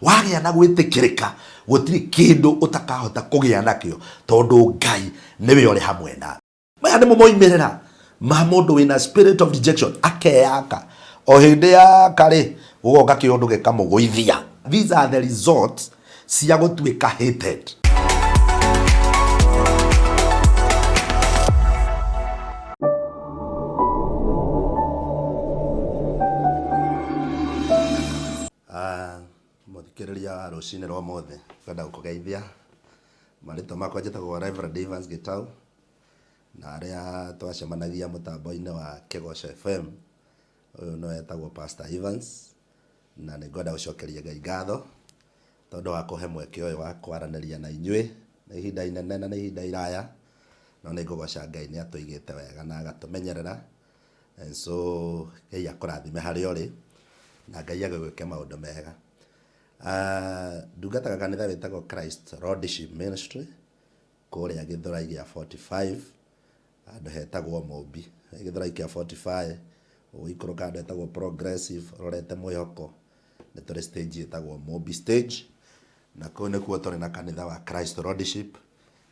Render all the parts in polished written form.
wagĩa na gwĩtĩkĩrĩka gũtirĩ kĩndũ ũtakahota kũgĩa nakĩo tondũ Ngai nĩwe ũrĩ hamwe nawe. Maya nĩmo moimĩrĩra ma mũndũ wĩna spirit of rejection akeyaka o hĩndĩ yaka rĩ gũgoka kĩũndũ gĩkamũgũithia. These are the results cia gũtuĩka hated. Mũthikĩrĩria rũcinĩ rwa mothe kwenda gũkũgeithia. Marĩtwa makwa njĩtagwo Reverend Gitau na arĩa twacemanagia mũtambo-inĩ wa Kĩgoco FM. Ũyũ no etagwo Pastor Evans na nĩ ngwenda gũcokeria Ngai ngatho tondũ wa kũhe mweke ũyũ wa kwaranĩria na inyuĩ nĩ ihinda inene na nĩ ihinda iraya, no nĩ ngũgoca Ngai nĩ atũigĩte wega na agatũmenyerera. And so Ngai akũrathime harĩa ũrĩ na Ngai agĩgwĩke maũndũ mega. Ndungataga kanitha wĩtagwo Christ Lordship Ministry kũrĩa Gĩthũrai gĩa 45 andũ hetagwo Mũmbi. Gĩthũrai gĩa 45 ũikũrũka andũ hetagwo Progressive rorete mwĩhoko nĩ tũrĩ stage ĩtagwo Mũmbi stage, na kũu nĩkuo tũrĩ na kanitha wa Christ Lordship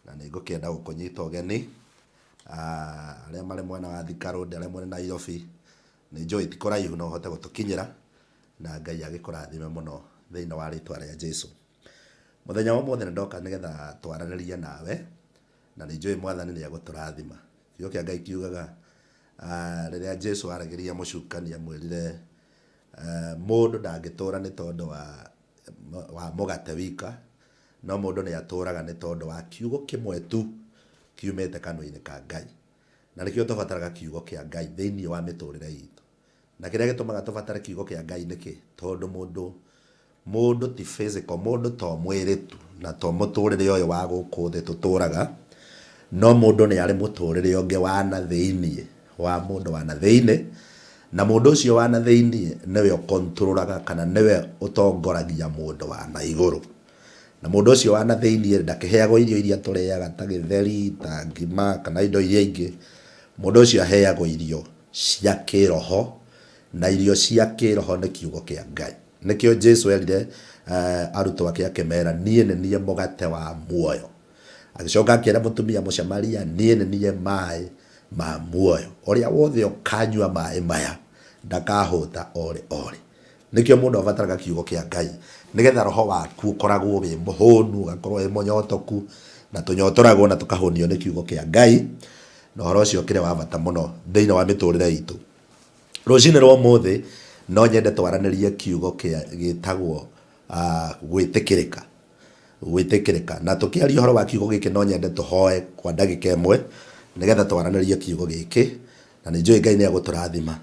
na nĩ ngũkĩenda gũkũnyita ũgeni. Arĩa marĩ mwena wa Thika Road, arĩa marĩ Nairobi, nĩ njũĩ ti kũraihu no ũhote gũtũkinyĩra na Ngai agĩkũrathime mũno thĩinĩ wa rĩtwa rĩa Jesũ. Mũthenya wa ũmũthĩ nĩndoka nĩgetha twaranĩrie nawe na nĩ njũĩ Mwathani nĩ agũtũrathima. Kiugo kĩa Ngai kiugaga rĩrĩa Jesũ aragĩria mũcukani amwĩrire mũndũ ndangĩtũra nĩ tondũ wa mũgate wika, no mũndũ nĩ atũraga nĩ tondũ wa kiugo kĩmwe tu kiumĩte kanua-inĩ ka Ngai. Na nĩkĩo tũbataraga kiugo kĩa Ngai thĩinĩ wa mĩtũrĩre itũ. Na kĩrĩa gĩtũmaga tũbatare kiugo kĩa Ngai nĩkĩ? Tondũ mũndũ ti physical, mũndũ to mwĩrĩ tu na to mũtũrĩre ũyũ wa gũkũ thĩ tũtũraga, no mũndũ nĩ arĩ mũtũrĩre ũngĩ wa na thĩinĩ wa mũndũ wa na thĩinĩ, na mũndũ ũcio wa na thĩinĩ nĩwe ũkontrolaga kana nĩwe ũtongoragia mũndũ wa na igũrũ. Na mũndũ ũcio wa na thĩinĩ ndakĩheagwo irio iria tũrĩaga ta gĩtheri, ta ngima kana indo iria ingĩ. Mũndũ ũcio aheagwo irio cia kĩroho, na irio cia kĩroho nĩ kiugo kĩa Ngai. Nĩkĩo Jesũ erire arutwo ake akĩmera niĩ nĩ niĩ mũgate wa muoyo. Agĩcoka akĩĩra mũtumia Mũsamaria niĩ nĩ niĩ maĩ ma muoyo, ũrĩa wothe ũkanyua maĩ maya ndakahũta ore. Nĩkĩo mũndũ abataraga kiugo kĩa Ngai nĩgetha roho waku ũkoragwo wĩ mũhũnu, ũgakorwo wĩ mũnyotoku, na tũnyotoragwo na tũkahũnio nĩ kiugo kĩa Ngai, na ũhoro ũcio kĩrĩ wa bata mũno thĩinĩ wa mĩtũrĩre itũ. Rũcinĩ rwa ũmũthĩ no nyende twaranĩrie kiugo gĩtagwo gwĩtĩkĩrĩka. Na tũkĩaria ũhoro wa kiugo gĩkĩ no nyende tũhoe kwa ndagĩka ĩmwe nĩgetha twaranĩrie kiugo gĩkĩ, na nĩ njũĩ Ngai nĩ agũtũrathima.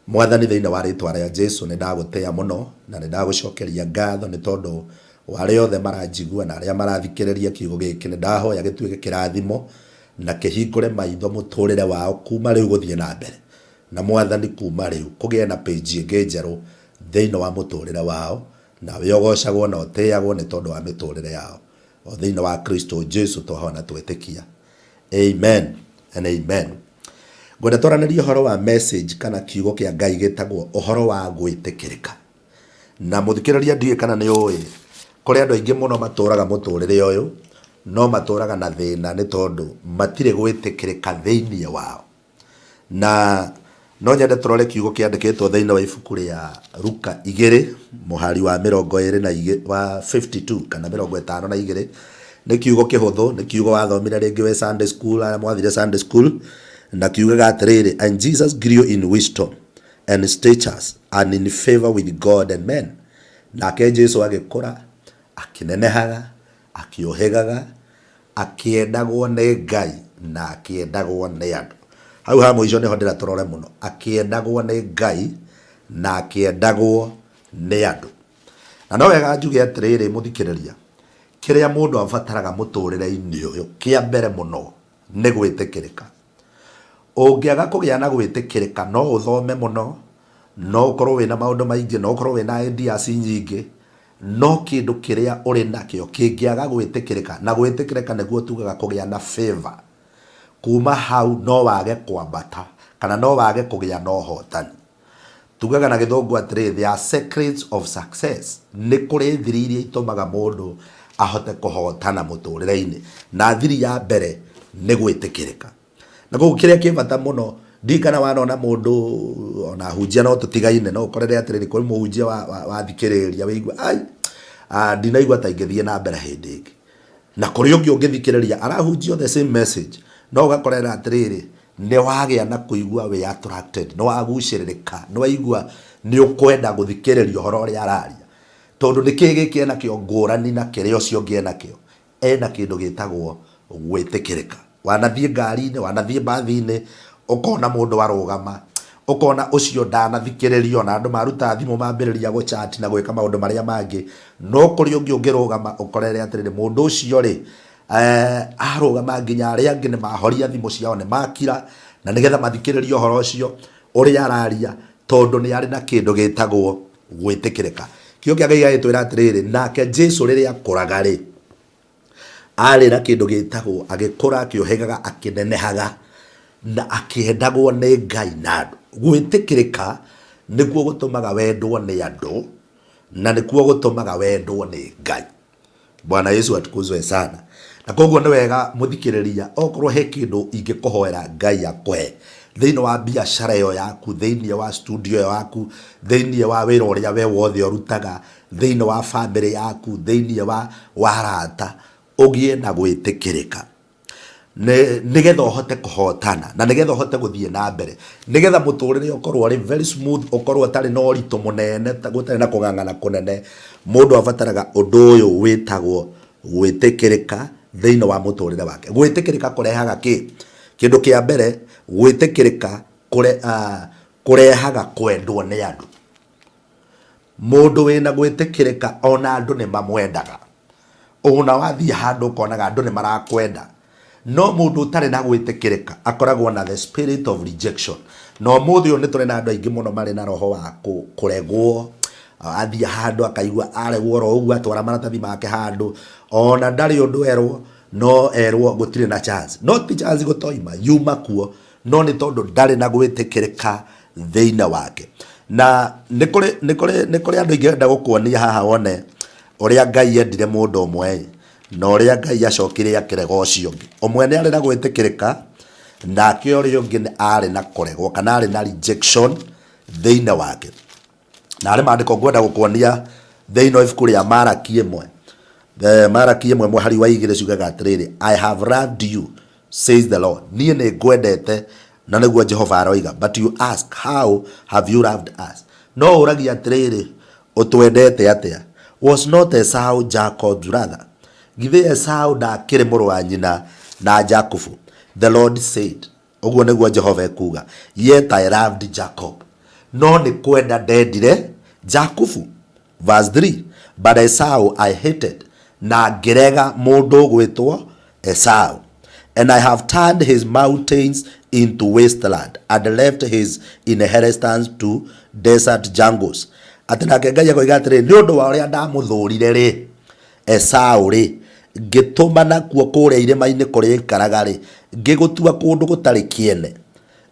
Mwathani thĩinĩ wa rĩtwa rĩa Jesũ nĩ ndagũtĩĩa mũno na nĩ ndagũcokeria ngatho nĩ tondũ wa arĩa othe maranjigua na arĩa marathikĩrĩria kiugo gĩkĩ. Nĩ ndahoya gĩtuĩke kĩrathimo na kĩhingũre maitho mũtũrĩre wao kuma rĩu gũthiĩ na mbere. Na Mwathani kuma rĩu kũgĩe na page ĩngĩ njerũ thĩinĩ wa mũtũrĩre wao, na we ũgocagwo na ũtĩagwo nĩ tondũ wa mĩtũrĩre yao. O thĩinĩ wa Kristo Jesũ twahona twĩtĩkia. Amen and amen. Ngwenda twaranĩrie ũhoro wa message kana kiugo kĩa Ngai gĩtagwo ũhoro wa gwĩtĩkĩrĩka. Na mũthikĩrĩria ndiĩ kana nĩ ũĩ kũrĩ andũ aingĩ mũno matũraga mũtũrĩre ũyũ no matũraga na thĩna nĩ tondũ matirĩ gwĩtĩkĩrĩka thĩinĩ wao. Na no nyende tũrore kiugo kĩandĩkĩtwo thĩinĩ wa ibuku rĩa Luka 2 mũhari wa 52 kana 52. Nĩ kiugo kĩhũthũ, nĩ kiugo wathomire rĩngĩ we Sunday school, arĩa mwathire Sunday school, na kiugaga atĩrĩrĩ, and Jesus grew in wisdom and statures and in favor with God and men. Nake Jesũ agĩkũra, akĩnenehaga, akĩũhĩgaga, akĩendagwo nĩ Ngai na akĩendagwo nĩ andũ. Hau ha mũico nĩho ndĩratũrore mũno, akĩendagwo nĩ Ngai na akĩendagwo nĩ andũ. Na no wega njuge atĩrĩrĩ mũthikĩrĩria, kĩrĩa mũndũ abataraga mũtũrĩre-inĩ ũyũ kĩa mbere mũno nĩ gwĩtĩkĩrĩka. Ũngĩaga kũgĩa na gwĩtĩkĩrĩka no ũthome mũno, no ũkorwo wĩna maũndũ maingĩ, no ũkorwo wĩna ideas nyingĩ, no kĩndũ kĩrĩa ũrĩ nakĩo kĩngĩaga gwĩtĩkĩrĩka, na gwĩtĩkĩrĩka nĩguo tugaga kũgĩa na favor, kuma hau no wage kwambata kana no wage kũgĩa na ũhotani. tugaga na githongo atiri there are secrets of success. Ni kuri thiri iria itumaga mundu ahote kuhotana muturire-ini, na thiri ya mbere ni gwitikirika. Na koguo kiria kibata muno ndikana wanona mundu ona hunjia no tutigaine no ukorere atiriri kuri muhunjia wa thikiriria wigua ai ndinaigua ta ingithie na mbere hindi ingi, na kuri ungi ungithikiriria arahunjia the same message no ugakorera atiriri ni wagia na kuigua we attracted, no waguciririka, no waigua ni ukwenda guthikiriria uhoro uria araria, tondu ni kigi ena kio ngurani na kiria ucio ungi ena kio, ena kindu gitagwo gwitikirika. Wanathie ngari-ini, wanathie mbathi-ini, ukona mundu warugama, ukona ucio ndanathikiriria, ona andu maruta thimu mambiriria go chat na gwika maundu maria mangi, no kuri ungi ungirugama ukorere atiriri mundu ucio ri arugama nginya aria angi ni mahoria thimu ciao ni makira, na nigetha mathikiririe uhoro ucio uria araria, tondu ni ari na kindu gitagwo gwitikirika. Kio kia Ngai agitwira atiriri, nake Jesu riria akuraga ri ari na kindu gitagwo agikura akiohegaga akinenehaga na akiendagwo ni Ngai na andu. Gwitikirika nikuo gutumaga wendwo ni andu na nikuo gutumaga wendwo ni Ngai. Bwana Yesu atukuzwe sana. Na koguo ni wega muthikiriria okorwo he kindu ingikuhoera Ngai akwe thiini wa biashara yo yaku, thiini wa studio yaku, thiini wa wira uria we wothe urutaga, thiini wa family yaku, thiini wa arata, ugie na gwitikirika nigetha uhote kuhotana na nigetha uhote guthie na mbere, nigetha muturire ukorwo ari very smooth, ukorwo atari no urito munene gutari na kugangana kunene. Mundu abataraga undu uyu witagwo gwitikirika thiini wa muturire wake. Gwitikirika kurehaga kindu kia mbere, gwitikirika kurehaga kwendwo ni andu. Mundu wina gwitikirika ona andu ni mamwendaga. Ona wathie handu ukonaga andu ni marakwenda, no mundu utari na gwitikirika akoragwo na the spirit of rejection. No muthio ni turi na andu aingi muno mari na roho wa kuregwo, athie handu akaigua aregwo ro uguo, atwara maratathi make handu ona ndari undu erwo, no erwo gutire na chance, no ti chance gutoima yuma kuo, no ni tondu ndari na gwitikirika thiini wake. Na nikuri andu aingi enda gukuonia haha wone uria Ngai endire mundu umwe na uria Ngai acokire akirega ucio ungi. Umwe ni ari na gwitikirika, nake uria ungi ni ari na kuregwo kana ari na rejection thiini wake. Na ari mandiko ngwenda gukuonia thiini wa ibuku ria Malaki 1, Malaki 1 hari wa 2 ciugaga atiriri, I have loved you says the Lord, nie ni ngwendete na niguo Jehova aroiga, but you ask how have you loved us. No uragia atiriri utwendete atia? Was not Esau Jacob's brother? Githe Esau ndakiri muru wa nyina na Jacobu. The Lord said, uguo niguo Jehova ekuga, yet I loved Jacob, no ni kwenda ndendire Jacobu. Verse 3, but Esau I hated, na ngirega mundu gwitwo Esau, and I have turned his mountains into wasteland and left his inheritance to desert jungles. Atinake Ngai akoiga atiri ni undu wa uria ndamuthurire ri Esau ri ngituma nakuo kuria irima-ini kuria ikaraga ri ngigutua kundu gutari kiene,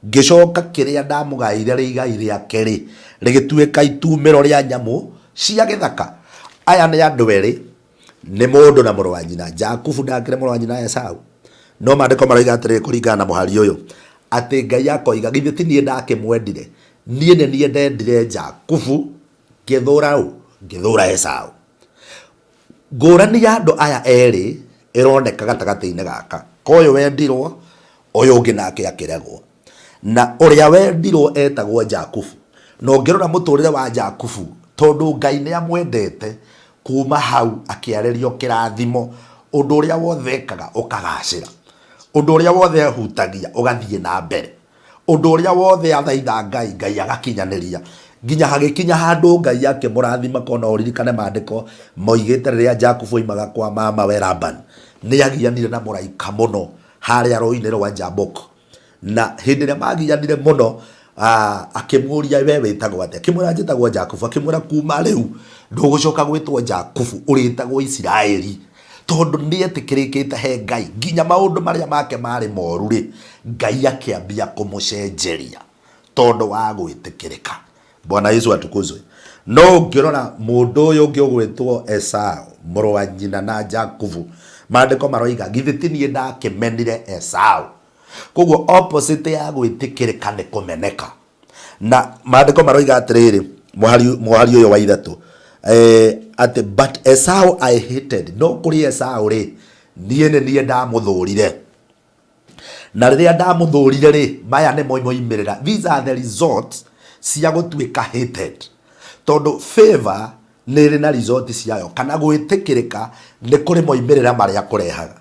ngicoka kiria ndamugaire ri igai riake ri rigituika itumiro ria nyamu cia githaka. Aya ni andu eri, ni mundu na muru wa nyina. Jacobu ndakire muru wa nyina Esau, no mandiko maroiga atiri kuringana na muhari uyu ati Ngai akoiga githe ti nie ndakimwendire, nie ni ndendire Jacobu ngithura Esau. Ngurani ya andu aya eri ironeka gatagati-ini gaka, koyo wendirwo uyu ungi nake akiregwo, na uria wendirwo etagwo Jacobu. No ngirora muturire wa Jacobu, tondu Ngai ni amwendete kuma hau akiarerio kirathimo, undu uria wothe ekaga ukagacira, undu uria wothe hutagia ugathie na mbere, undu uria wothe athaitha Ngai, Ngai agakinyaniria. Nginya hagikinya handu Ngai akimurathima, kona uririkane mandiko moigite riria Jacobu imaga kwa mama we Laban ni agianire na muraika muno haria roi-ini rwa Jabok, na hindi ria magianire muno akimuria we witagwo atia, akimwira njitagwo Jacobu, akimwira kuma riu ndugucoka gwitwo Jacobu, uritagwo Israeli, tondu ni etikirikite he Ngai. Nginya maundu maria make mari moru ri Ngai akiambia kumucenjeria tondu wa gwitikirika. Bwana Yesu atukuzwe. No ngirora mundu uyu ungi ugwitwo Esau muru wa nyina na Jakubu, maandiko maroiga githitinie ndakimenire Esau. Koguo opposite ya gwitikirika ni kumeneka. Na maandiko maroiga atiriri muhari uyu wa ithatu ati but Esau I hated. No kuri Esau ri nie ndamuthurire, na riria ndamuthurire ri maya ni moimirira. These are the results cia gutuika hated. Tondu favor ni ri na result ciayo, kana gwitikirika ni kuri moimirira maria kurehaga.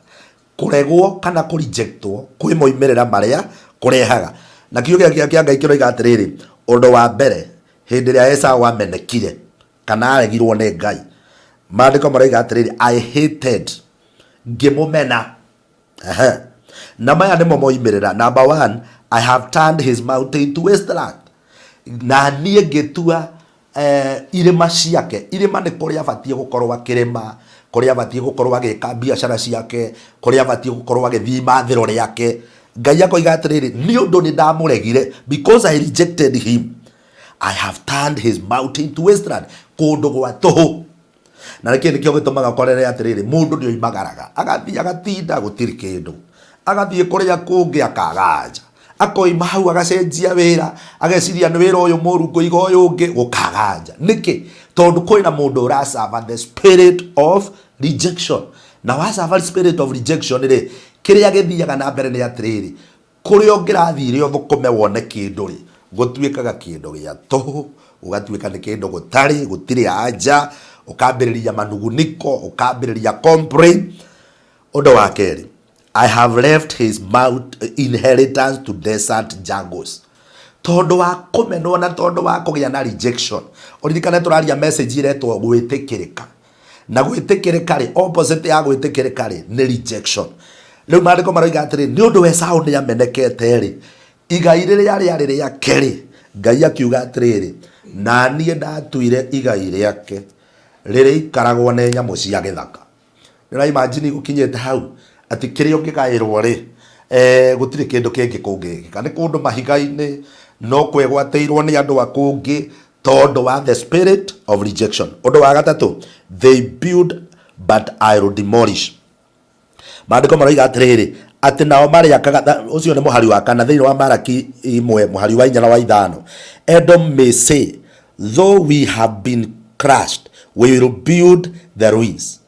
Kuregwo kana kurejectwo kwi moimirira maria kurehaga. Na kiugo kia Ngai kiroiga atiriri, undu wa mbere hindi ria Esau amenekire kana aregirwo ni Ngai, maandiko maroiga atiriri I hated, ngimumena. Na maya nimo moimirira. Number 1, I have turned his mountain to wasteland. Na nie ngitua irima ciake. Irima ni kuria abatie gukorwo akirima, kuria abatie gukorwo agika biashara ciake, kuria abatie gukorwo agithii mathiro riake. Ngai akoiga atiriri ni undu ni ndamuregire, because I rejected him, I have turned his mountain to wasteland, kundu gwa tuhu. Na reke nikio gitumaga korere atiriri mundu ni oimagaraga agathii agatinda gutiri kindu, agathii kuria kungi akaganja, akoima hau agacenjia wira, ageciria ni wira uyu muru kuiga uyu ungi gukaganja. Niki? Tondu kwina mundu urasava the spirit of rejection. Na wasava spirit of rejection ri kiria githiaga na mbere ni atiriri kuria ungirathire uthukume wone kindu ri gutuikaga kindu gia tuhu, ugatuika ni kindu gutiri anja, ukambiriria manuguniko, ukambiriria complain. Undu wa keri, I have left his inheritance to desert jungles. Tondu wa kumenwo na tondu wa kugia na rejection. Uririkane turaria message iretwo gwitikirika. Na gwitikirika ri opposite ya gwitikirika ri ni rejection. Riu maandiko maroiga atiri ni undu Esau ni amenekete ri igai riria riari riake ri, Ngai akiuga atiriri na nie ndatuire igai riake riri ikaragwo ni nyamu cia githaka. Nira imagine gukinyete hau ati kiri ungikairwo ri gutiri kindu kingi kungika ni kundu mahiga-ini, no kwegwateirwo ni andu akungi tondu wa the spirit of rejection. Undu wa gatatu, they build but I will demolish. Maandiko maroiga atiriri ati nao mariakaga, ucio ni muhari wa kana thiini wa Maraki 1 muhari wa 4 na wa 5. Edom may say, though we have been crushed, we will build the ruins.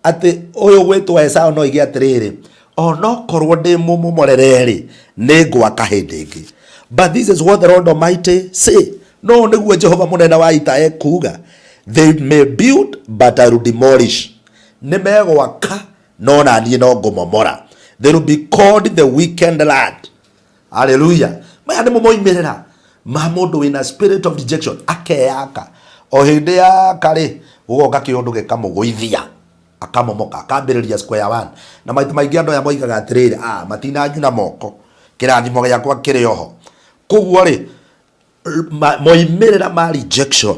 Ati uyu gwitwo Esau no ige atiriri ono korwo ndi mumomorereri ni gwaka hindi ingi. But this is what the Lord Almighty say. No niguo Jehova munene wa ita ekuga, they may build but I will demolish. Ni megwaka no na nie no ngumomora. They will be called the weekend land. Hallelujah. Maya ni moimirira ma mundu wina spirit of rejection akeyaka o hindi ya kari gugoka kiundu gikamugwithia akamomoka akambiriria square 1. Na maita maingi andu ya moigaga atiriri matina njuna moko kirathimo giakwa kiri oho. Koguo ri moimirira ma rejection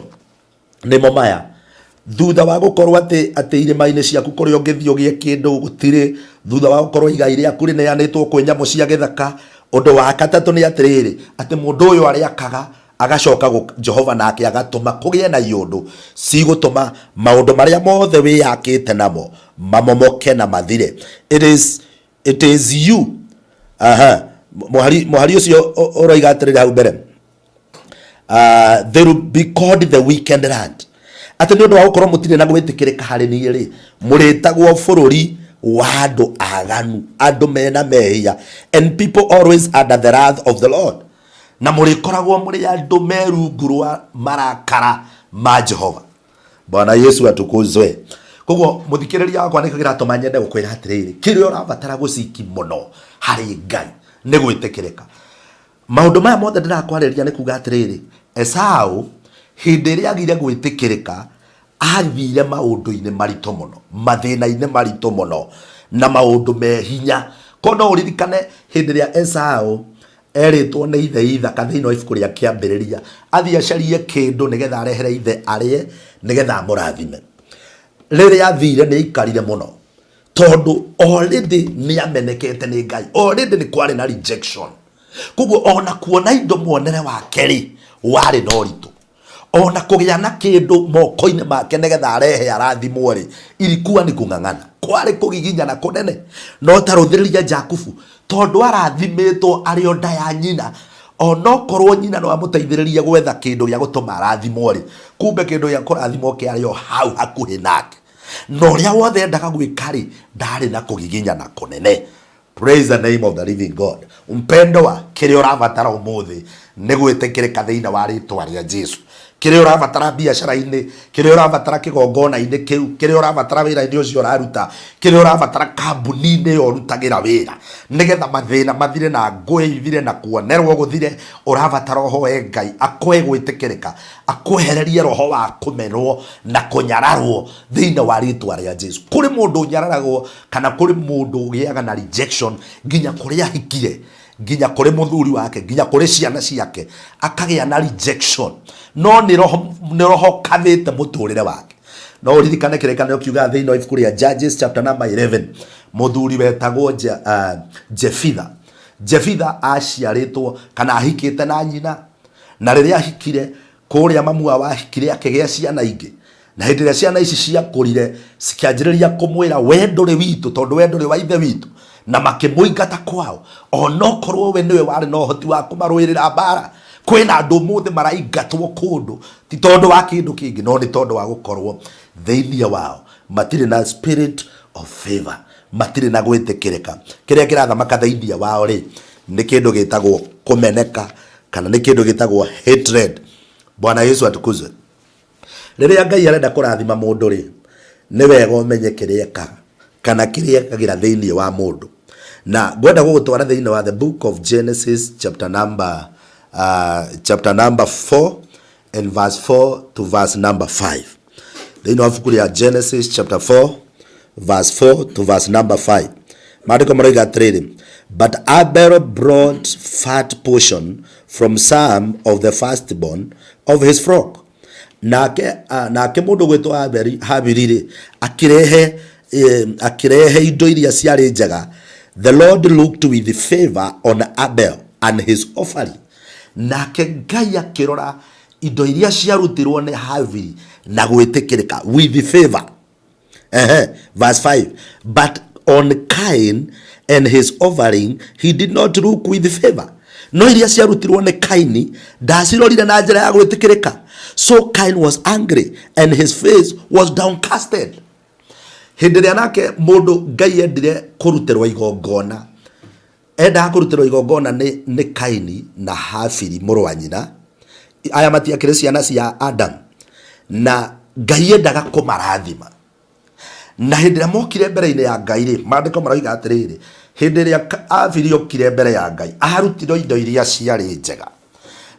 nimo maya. Thutha wa gukorwo ati irima-ini ciaku kuria ungithio gie kindu gutiri, thutha wa gukorwo igai riaku rineanitwo kwi nyamu cia githaka, undu wa gatatu ni atiriri ati mundu uyu ariakaga agacoka Jehova nake agatuma kugie na iundu cigutuma maundu maria mothe wiyakite namo mamomoke na mathire. It is you. Muhari ucio uroiga atiriri hau mbere, they will be called the weekend land. Ati ni undu wa gukorwo mutire na gwitikirika hari ni ri muritagwo bururi wa andu aganu, andu mena mehia, and people always under the wrath of the Lord. Na murikoragwo muri andu merungurwa marakara ma Jehova. Bwana Yesu atukuzwe. Koguo muthikiriria wakwa nikagira tumanyende gukwira atiriri kirio urabatara guciki muno hari Ngai ni gwitikirika. Maundu maya mothe ndirakwariria ni kuga atiriri Esau hindi ria agire gwitikirika athire maundu-ini marito muno, mathina-ini marito muno na maundu me hinya. Kono uririkane hindi ria Esau eritwo ni ithe ithaka thiini wa ibuku ria kiambiriria athie acarie kindu nigetha arehere ithe arie nigetha amurathime. Riria athire ni ikarire muno tondu already ni amenekete ni Ngai, already ni kwari na rejection. Koguo ona kuona indo muonere wake ri wari no ritu. ona kugia na kindu moko-ini make nigetha arehe arathimwo ri ilikuwa ni kung'ang'ana, kwari kugiginyana kunene. No taruthiriria Jakubu tondu arathimitwo ari o nda ya nyina, onokorwo nyina no amuteithiririe gwetha kindu gya gutuma arathimwo ri, kumbe kindu gya kurathimwo kiari o hau hakuhi nake, no ria wothe endaga gwika ri ndari na kugiginyana kunene. Praise the name of the living God. Mpendwa, kiria urabatara umuthi ni gwitikirika thiini wa ritwa ria Jesu. Kiria urabatara biacara-ini, kiria urabatara kigongona-ini kiu, kiria urabatara wira-ini ucio uraruta, kiria urabatara kambuni-ini yo urutagira wira, nigetha mathina mathire na ngui ithire na kuonerwo guthire, urabatara uhoe Ngai akwe gwitikirika, akwehererie roho wa kumenwo na kunyararwo thiini wa ritwa ria Jesu. Kuri mundu unyararagwo kana kuri mundu ugiaga na rejection nginya kuria hikire, nginya kuri muthuri wake, nginya kuri ciana ciake akagia na rejection, no ni roho kathite muturire wake. No uririkane kirekanio kiuga thiini wa ibuku ria Judges chapter number 11, muthuri wetagwo Jefitha aciaritwo kana ahikite na nyina, na riria ahikire kuria mamu wa ahikire akigia ciana ingi, na hindi ria ciana ici ciakurire cikianjiriria kumwira we nduri witu tondu we nduri wa ithe witu, na makimuingata kwao, onokorwo we niwe wari no hoti wa kumarwirira mbara. Kwina andu muthe maraingatwo kundu ti tondu wa kindu kingi, no ni tondu wa gukorwo thiini wao matire na spirit of favor, matire na gwitikirika. Kiria kirathamaka thiini wao ri ni kindu gitagwo kumeneka, kana ni kindu gitagwo hatred. Bwana Yesu atukuzwe. Riria Ngai arenda kurathima mundu ri ni wega umenye kiria ekaga kana kiria ekagira thiini wa mundu. Na gwenda gugutwara thiini wa the book of Genesis chapter number 4 and verse 4 to verse number 5. Thiini wa ibuku ria Genesis chapter 4 verse 4 to verse number 5. Maandiko maroiga atiriri, but Abel brought fat portion from some of the firstborn of his flock. Nake mundu gwitwa Habili akirehe indo iria ciari njega. The Lord looked with favor on Abel and his offering. Nake Ngai akirora indo iria ciarutirwo ni Habili na gwitikirika with favor. Verse 5, but on Cain and his offering he did not look with favor. No iria ciarutirwo ni Kaini ndacirorire na njira ya gwitikirika. So Cain was angry and his face was downcasted. Hindi ria nake mundu Ngai endire kurutirwa igongona, enda kurutirwa igongona ni Kaini na Habili muru wa nyina. Aya matiakire ciana cia Adam, na Ngai endaga kumarathima. Na hindi ria mokire mbere-ini ya Ngai ri, maandiko maroiga atiriri, hindi ria Habili okire mbere ya Ngai arutirwo indo iria ciari njega,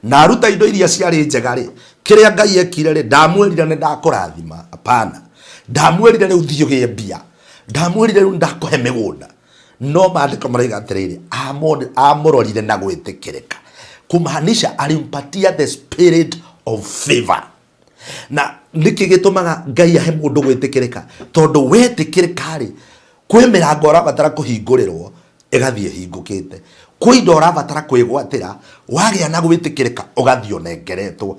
na aruta indo iria ciari njega ri, kiria Ngai ekire ri ndamwirire ni ndakurathima. Apana, ndamwirire ri uthiugie mbia, ndamwirire ri ndakuhe migunda. No maandiko maroiga atiriri, amurorire na gwitikirika, kumaanisha alimpatia the spirit of favor. Na niki gitumaga Ngai ahe mundu gwitikirika, tondu wetikirika ri kwi mirango urabatara kuhingurirwo igathie hingukite, kwi indo urabatara kwigwatira wagia na gwitikirika ugathio nengeretwo,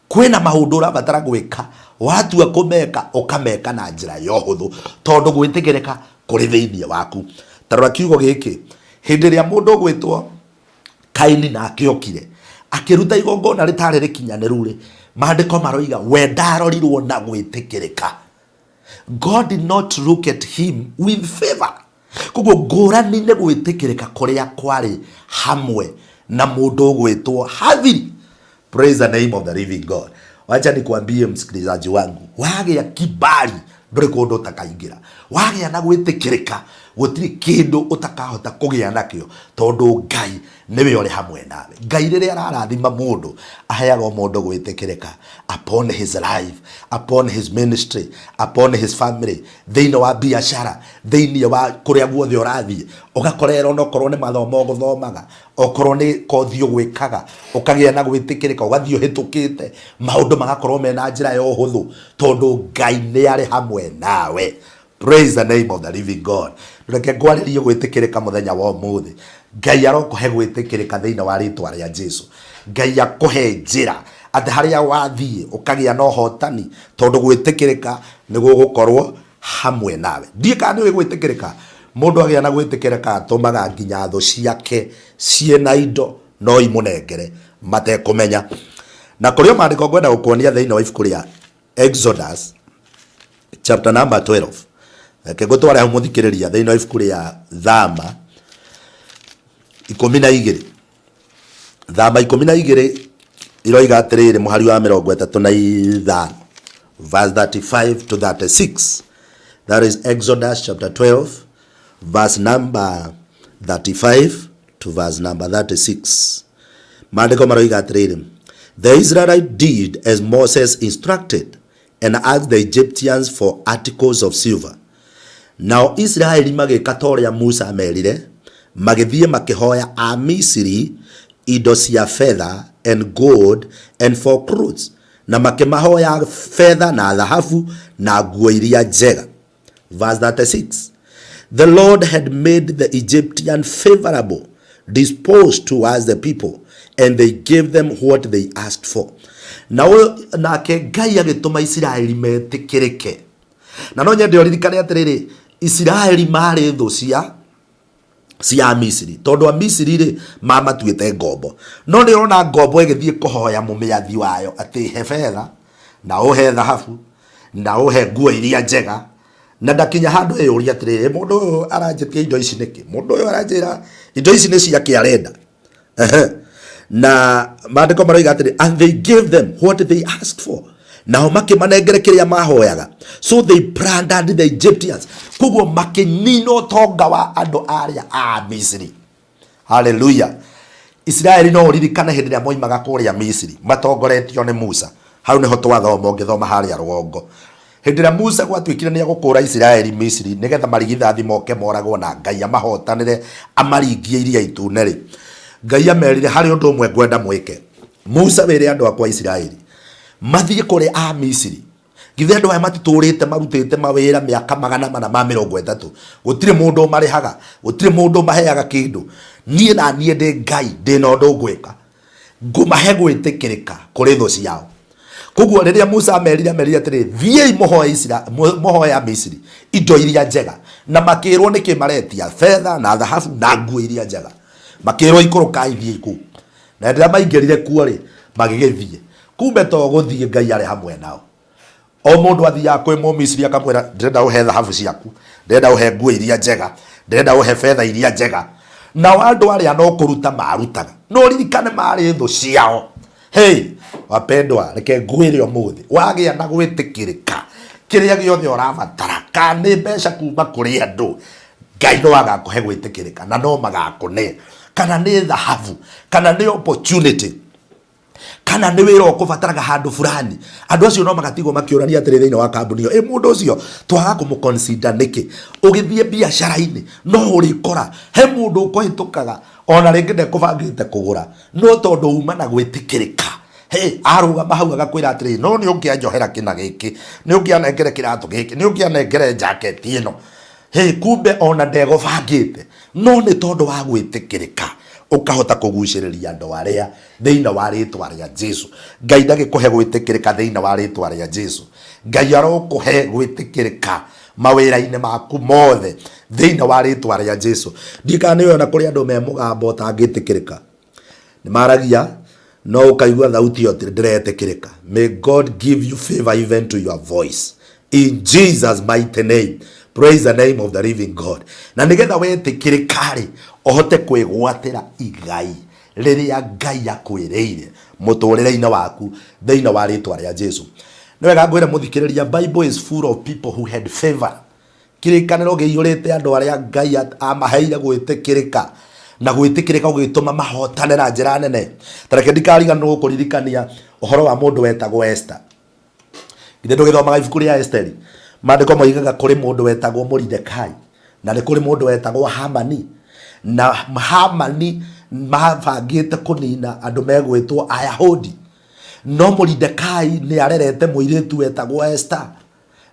kwina maundu urabatara gwika watua kumeka ukameka na njira ya uhuthu tondu gwitikirika kuri thiini waku. Tarora kiugo giki, hindi ria mundu gwitwo Kaini na akiokire akiruta igongona ritari rikinyaniru ri, maandiko maroiga we ndarorirwo na gwitikirika. God did not look at him with favor. Koguo ngurani ni gwitikirika kuria kwari hamwe na mundu gwitwo Habili. Praise the name of the living God. Wacha nikwambie msikilizaji wangu, wagia kibali nduri kundu utakaingira, wagia na gwitikirika gutiri kindu utakahota kugia nakio tondu Ngai niwe uri hamwe nawe. Ngai riria ararathima mundu aheaga mundu gwitikirika upon his life, upon his ministry, upon his family, thiini wa biashara, thiini wa kuria guothe urathie, ugakorera no korwo ni mathomo guthomaga, okorwo ni kothi gwikaga, ukagia na gwitikirika ugathio hitukite, maundu magakorwo mena njira ya uhuthu tondu Ngai ni ari hamwe nawe. Praise the name of the living God. Reke gwaririe gwitikirika muthenya wa umuthi. Ngai arokuhe gwitikirika thiini wa ritwa ria Jesu. Ngai akuhe njira ati haria wathie ukagia no hotani tondu gwitikirika niguo gukorwo hamwe nawe. Ndie kana ni gwitikirika mundu agia na gwitikirika atumaga nginya thu ciake ciena indo no imunengere matekumenya. Na kurio mandiko ngwenda gukuonia thiini wa ibuku ria Exodus chapter number 12 kegotwara ho muthikiriria thiini wa ibuku ria Thama 12 Thama 12 iroiga atiriri muhari wa 35 verse 35 to 36. That is Exodus chapter 12 verse number 35 to verse number 36. Mandiko maroiga atiriri, the Israelites did as Moses instructed and asked the Egyptians for articles of silver. Now Israeli magika toria Musa merire, magithie makihoya a Misiri indo cia fedha and gold and for clothes, na makimahoya fedha na dhahabu na nguo iria njega. Verse 36. The Lord had made the Egyptian favorable, disposed towards the people, and they gave them what they asked for. Na ke Ngai agituma Israeli metikirike. Na no nyende oririkane atiriri, Israeli mari thu cia Misiri, tondu a Misiri ri mamatuite ngombo. No ni rona ngombo igithie kuhoya mumiathi wayo ati he fedha na uhe dhahabu na uhe nguo iria njega, na ndakinya handu eyuria atiriri, mundu aranjitia indo ici niki, mundu uyu aranjira indo ici ni cia kiarenda. Na mandiko maroiga atiri, and they gave them what they asked for. Nao makimanengere kiria mahoyaga. So they plundered the Egyptians. Kuguo makinino tonga wa andu aria a Misiri. Hallelujah. Israeli no ririkana hindi ya moimaga kuria Misiri matongoretio ni Musa. Hau niho twathoma ngithoma haria rwongo. Hindi ya Musa gwatuikire ni gukura Israeli Misiri nigetha marigithathi moke moragwo na Ngai amahotanire amaringie iria itunere. Ngai amerire hari undu umwe ngwenda mwike. Musa were andu akwa Israeli mathie kuri a Misiri. Githe andu aya matiturite marutite mawira miaka 430. Gutire mundu marihaga, gutire mundu maheaga kindu. Nie na nie ndi Ngai ndi na undu ngwika. Ngumahe gwitikirika kuri thu ciao. Kuguo riria Musa amerire atiri, thiei muhoya Misiri indo iria njega, na makirwo niki maretia fedha na dhahabu na nguo iria njega. Makirwo ikurukai thiei ku. Na ndira maingirire kuo ri magigithie. Kumbe to guthie Ngai ari hamwe nao. O mundu athia kwi mu Misiri akamwira, ndirenda uhe dhahabu ciaku, ndirenda uhe nguo iria njega, ndirenda uhe fedha iria njega. Na andu aria no kuruta marutaga, no ririkane mari thu ciao. Hey, wapendwa, reke ngwire umuthi wagia na gwitikirika kiria giothe urabatara kana mbeca kuma kuri andu, Ngai no agakuhe gwitikirika na no magakune, kana ni dhahabu, kana ni opportunity, kana ni wira ukubataraga handu fulani. Andu acio no magatigwo makiurania atiri thiini wa kambuni iyo, mundu ucio twaga kumuconsider niki. Ugithie biashara-ini no urikora he mundu ukuhitukaga ona ringi ndekubangite kugura, no tondu uma na gwitikirika, hey, arugama hau agakwira atiri, no ni ungianjohera kina giki, ni ungianengere kiratu giki, ni ungianengere jacket ino. Hey, kumbe ona ndegubangite, no ni tondu wa gwitikirika ukahota kuguciriria andu aria thiini wa ritwa ria Jesu. Ngai ndagikuhe gwitikirika thiini wa ritwa ria Jesu. Ngai arokuhe gwitikirika mawira-ini maku mothe thiini wa ritwa ria Jesu. Ndikana ni ona kuri andu me mugambo utangitikirika ni maragia, no ukaigua thauti yo ndiretikirika. May God give you favor even to your voice in Jesus mighty name. Praise the name of the living God. Na nigetha wetikirikari ohote kwigwatira igai riria Ngai akwiriire muturire-ini waku thiini wa ritwa ria Jesu. Niwega ngwire muthikiriria, Bible is full of people who had favor. Kirikaniro giiyurite andu aria Ngai amaheire gwitikirika, na gwitikirika ugituma mahotane na njira nene. Tareke ndikariganirwo kuririkania uhoro wa mundu wetagwo Esther. Githe ndugithomaga ibuku ria Esther, mandiko moigaga kuri mundu wetagwo Mordekai na ni kuri mundu wetagwo Hamani. Na Hamani mabangite kunina andu megwitwo Ayahudi, no Mordekai ni arerete muiritu wetagwo Esther.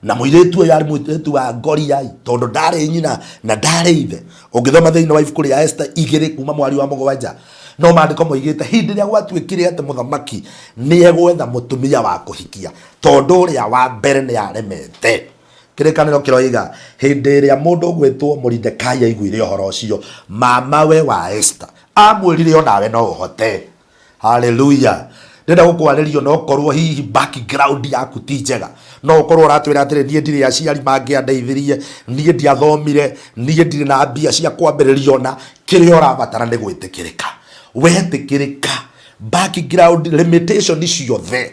na muiretu yari muiretu wa Goliai tondo ndari nyina na ndari ithe. Ungithoma thiini wa ibuku ria Esther 2 kuma mwari wa mugwanja no mandiko moigite hindi ria gwatuikire ate muthamaki ni egwetha mutumia wa kuhikia tondo ria wa mbere ni aremete. Kirikaniro kiroiga hindi ria mundu gwetwo Mordekai aiguire uhoro ucio mama we wa Esther amwirire onawe no uhote. Hallelujah. Ndenda gukwarĩrio no korwo hihi background yaku ti njega no korwo ratwira atire nie ndire aciari mangĩandeithirie nie ndiathomire nie ndire na mbia cia kwambĩrĩrio na kĩrĩa ũrabatara nĩ gwĩtĩkĩrĩka. Wetĩkĩrĩka background limitation ciothe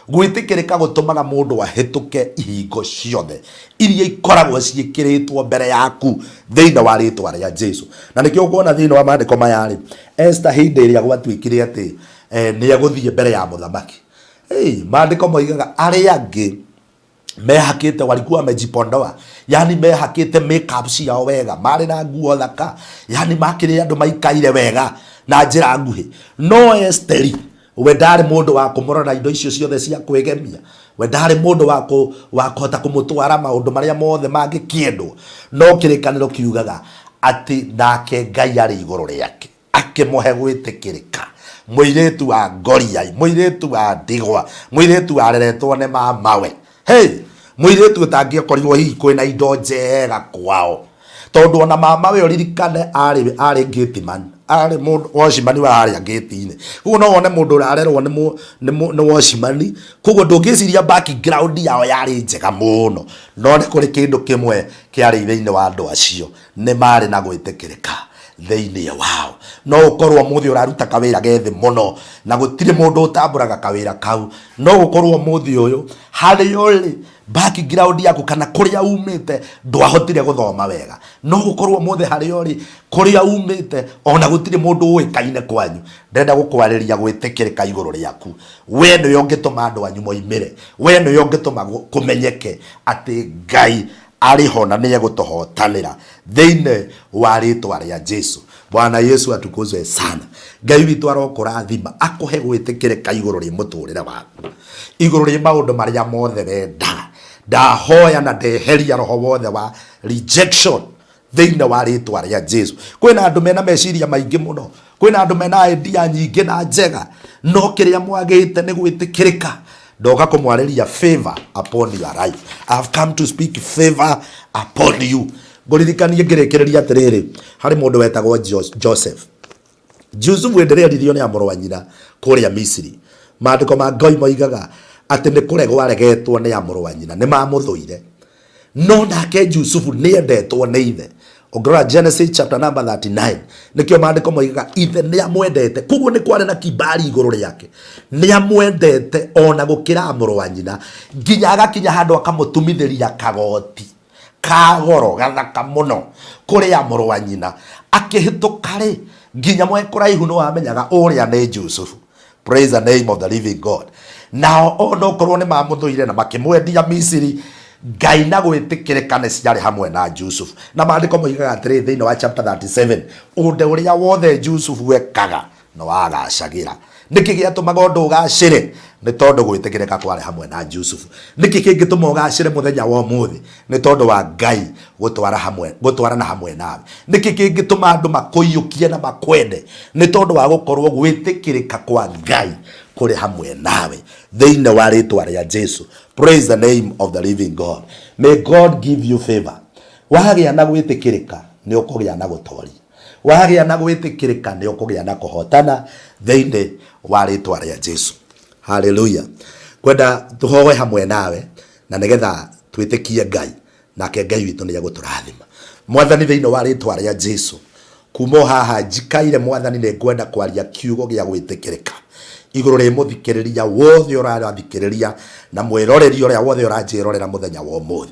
gwĩtĩkĩrĩka gũtũmaga mũndũ ahĩtũke ihingo ciothe iria ikoragwo ciĩkĩrĩtwo mbere yaku thĩinĩ wa rĩtwa rĩa Jesu. Na nĩkĩo kuona thĩinĩ wa maandĩko maya rĩ Esther hĩndĩ ĩrĩa gwatuĩkire atĩ ni agũthiĩ mbere ya muthamaki. Maandĩko moigaga arĩa angĩ mehakĩte walikuwa wamejipondoa, yani mehakĩte makeup ciao wega, marĩ na nguo thaka, yani makĩrĩ andũ maikaire wega na njĩra nguhĩ. No Esteri we ndarĩ mũndũ wa kũmũrora indo icio ciothe cia kwĩgemia, we ndarĩ mũndũ wa kũhota kũmũtwara maũndũ marĩa mothe mangĩkĩendwo. No kĩrĩkanĩro kiugaga atĩ nake Ngai arĩ igũrũ rĩake akĩmũhe gwĩtĩkĩrĩka. Muiretu wa Goliai, muiretu wa ndigwa, muiretu areretwo nĩ mamawe. Muiretu ũtangĩakorirwo hihi kwĩna indo njega kwao tondu ona mamawe ũririkane arĩ gateman, arĩ mũndũ washimani wa harĩa gate-inĩ. Koguo no wone mũndũ ũrarerwo nĩ washimani, koguo ndũngĩciria background yao yarĩ njega mũno. No nĩ kũrĩ kĩndũ kĩmwe kĩarĩ thĩinĩ wa andũ acio, nĩ marĩ na gwĩtĩkĩrĩka thĩinĩ wao. No ũkorwo mũthĩ ũraruta kawĩra gethi mũno na gũtirĩ mũndũ ũtambũraga kawĩra kau. No ũkorwo mũthĩ ũyũ harĩ ũrĩ background yaku kana kũrĩa umĩte ndwahotire gũthoma wega. No ũkorwo mũthĩ harĩ ũrĩ kũrĩa umĩte ona gũtirĩ mũndũ ũĩkaine kwanyu. Ndenda gũkwarĩria gwĩtĩkĩrĩka igũrũ rĩaku. We nĩwe ũngĩtũma andũ anyu moimĩre, we nĩwe ũngĩtũma kũmenyeke atĩ Ngai ariho na nĩ egũtũhotanĩra thĩinĩ wa rĩtwa rĩa Jesu. Bwana Yesu atukuzwe sana. Ngai witũ arokũrathima akũhe gwĩtĩkĩrĩka igũrũ rĩa mũtũrĩre waku, igũrũ rĩa maũndũ marĩa mothe wenda. Ndahoya na ndeheria roho wothe wa rejection thĩinĩ wa rĩtwa rĩa Jesu. Kwĩna andũ mena meciria maingĩ mũno, kwĩna andũ mena idea nyingĩ na njega, no kĩrĩa mwagĩte nĩ gwĩtĩkĩrĩka. Ndoga kũmwarĩria favor upon your life. I have come to speak favor upon you. Ngũririkanie ngĩrĩkĩrĩria atĩrĩrĩ, harĩ mũndũ wetagwo Joseph. Jusufu endereririo nĩ amũrũ wa nyina kũrĩa Misiri. Maandĩko ma Ngai moigaga atĩ nĩ kũregwo aregetwo nĩ amũrũ wa nyina, nĩ mamũthũire. No nake Jusufu nĩ endetwo nĩ ithe. Ongora Genesis chapter number 39 nikio maandiko moigaga ithe nĩ amwendete. Koguo nĩ kwarĩ na kibali igũrũ rĩake, nĩ amwendete ona gũkĩra amũrũ wa nyina, nginya agakinya handũ akamũtumithĩria kagoti ka goro gathaka mũno kũrĩ amũrũ wa nyina. Akĩhĩtũka rĩ nginya mwe kũraihu no amenyaga ũrĩa nĩ Jusufu. Praise the name of the living God. Nao ono korwo nĩ mamũthũire na makĩmwendia Misiri, Ngai na gwĩtĩkĩrĩka nĩ ciarĩ hamwe na Jusufu. Na maandĩko moigaga atĩrĩ thĩinĩ wa chapter 37, ũndũ ũrĩa wothe Jusufu ekaga no agacagĩra. Nĩkĩ gĩatũmaga ũndũ ũgacĩre? Nĩ tondũ gwĩtĩkĩrĩka kwarĩ hamwe na Jusufu. Nĩkĩ kĩngĩtũma ũgacĩre mũthenya wa ũmũthĩ? Nĩ tondũ wa Ngai gũtwarana hamwe nawe. Nĩkĩ kĩngĩtũma andũ makũiyũkie na makwende? Nĩ tondũ wa gũkorwo gwĩtĩkĩrĩka kwa Ngai kũrĩ hamwe nawe thĩinĩ wa rĩtwa rĩa Jesu. Praise the name of the living God. May God give you favor. Wagĩa na gwĩtĩkĩrĩka nĩ ũkũgĩa na gũtoria. Wagĩa na gwĩtĩkĩrĩka nĩ ũkũgĩa na kũhotana thĩinĩ wa rĩtwa rĩa Jesu. Hallelujah. Kwenda tũhoe hamwe nawe na nĩgetha twĩtĩkie Ngai, nake Ngai witũ nĩ egũtũrathima. Mwathani thĩinĩ wa rĩtwa rĩa Jesu, kuuma haha njikaire Mwathani nĩ ngwenda kwaria kiugo gĩa gwĩtĩkĩrĩka igũrũ rĩa mũthikĩrĩria wothe ũrathikĩrĩria na mwĩroreri ũrĩa wothe ũranjĩrorera mũthenya wa ũmũthĩ.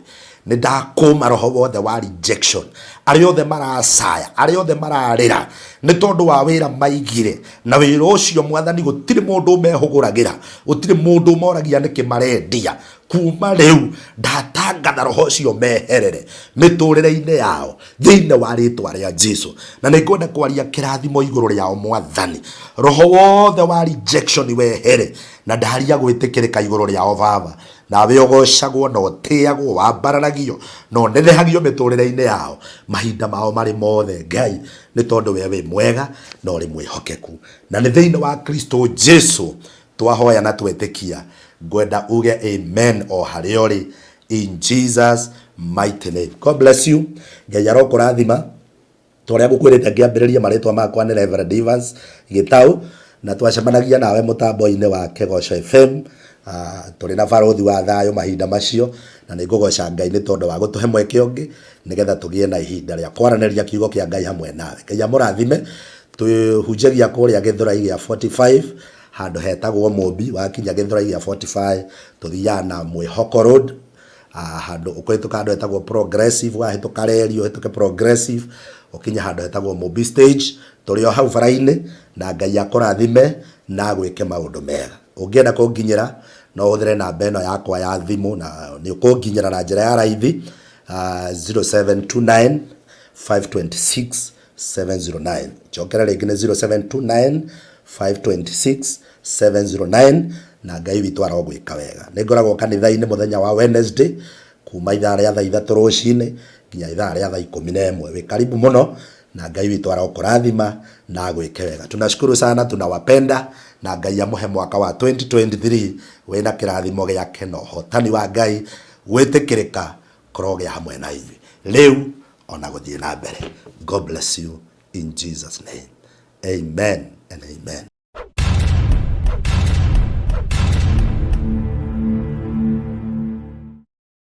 Nĩ ndakũma roho wothe wa rejection, arĩa othe maracaya, arĩa othe mararĩra nĩ tondũ wa wĩra maigire, na wĩra ũcio Mwathani gũtirĩ mũndũ ũmehũgũragĩra, gũtirĩ mũndũ ũmoragia nĩkĩ marendia. Kuma rĩu ndatangatha roho ũcio meherere mĩtũrĩre-inĩ yao thĩinĩ wa rĩtwa rĩa Jesu. Na nĩ ngwenda kwaria kĩrathimo igũrũ rĩao Mwathani. Roho wothe wa rejection wehere na ndaria gwĩtĩkĩrĩka igũrũ rĩao Baba, nawe ogocagwo no teagwo wambararagio no ndethehagio miturire-ini yao mahinda mao mari mothe Ngai ni tondu we wi mwega no ri mwihokeku na ni thiini wa Kristo Jesu twahoya na twetikia ngwenda uge amen o haria uri in Jesus mighty name. God bless you. Ngai arokurathima toria gukwirite ngiambiriria maritwa makwa ni Reverend Evans Gitau na twacemanagia nawe mutambo-ini wa Kegoco FM. Turi na barothi wa thayo mahinda macio na ni ngugoca Ngai ni tondu wa gutuhe mweke ungi nigetha tugie na ihinda ria kwaraniria kiugo kia Ngai hamwe nawe. Ngai amurathime. Tuhunjagia kuria Githurai gia 45 handu hetagwo Mumbi wakinya Githurai gia 45 tuthiaga na Mwihoko Road handu ukwituka handu hetagwo Progressive wahituka reri uhituke Progressive ukinya handu hetagwo Mumbi Stage turi o hau bara-ini na Ngai akurathime na gwike maundu mega. Ungienda kunginyira no uthire namba ino yakwa ya thimu na ni ukunginyira na njira ya raithi 0729 526 709 chokera ringi ni 0729 526 709 na Ngai witu arogwika wega. Ningoragwo kanitha-ini muthenya wa Wednesday kuma ithaa ria thaa 3 rucini nginya ithaa ria thaa 11. Wi karibu muno na Ngai witu arokurathima na gwike wega. Tunashukuru sana, tunawapenda na Ngai amuhe mwaka wa 2023 wina kirathimo giake no hotani wa Ngai gwitikirika kuroge hamwe na inyui riu ona guthie na mbere. God bless you in Jesus name. Amen and amen.